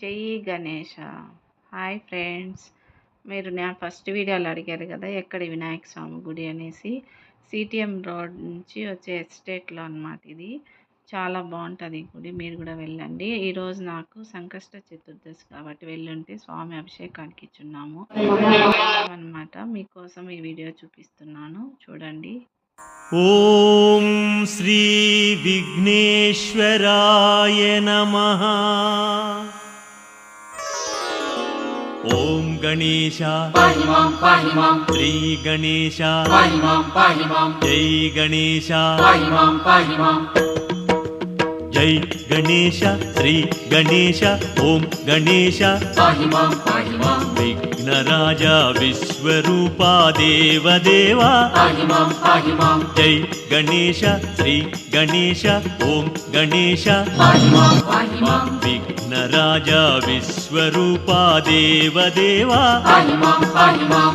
జై Ganesha. Hi friends, మీరు నా ఫస్ట్ వీడియోలో అడిగారు కదా ఎక్కడ వినాయక స్వామి గుడి అనేసి. సిటిఎం రోడ్ నుంచి వచ్చే ఎస్టేట్లో అన్నమాట. ఇది చాలా బాగుంటుంది గుడి, మీరు కూడా వెళ్ళండి. ఈరోజు నాకు సంకష్ట చతుర్దశి కాబట్టి వెళ్ళుంటే స్వామి అభిషేకానికి ఇచ్చున్నాము అన్నమాట. మీకోసం ఈ వీడియో చూపిస్తున్నాను, చూడండి. ఓం శ్రీ విఘ్నేశ్వరాయ నమః. ఓం గణేశ పాహి మాం పాహి మాం, శ్రీ గణేశ పాహి మాం పాహి మాం, జై గణేశ పాహి మాం పాహి మాం, జై గణేశ శ్రీ గణేశ ఓం గణేశ పాహి మాం పాహి మాం, విఘ్నరాజ విశ్వరూపా దేవదేవా పాహి మాం పాహి మాం, జై గణేశ శ్రీ గణేశ ఓం గణేశ పాహి మాం పాహి మాం, విఘ్నరాజ విశ్వరూపా దేవదేవా పాహి మాం పాహి మాం,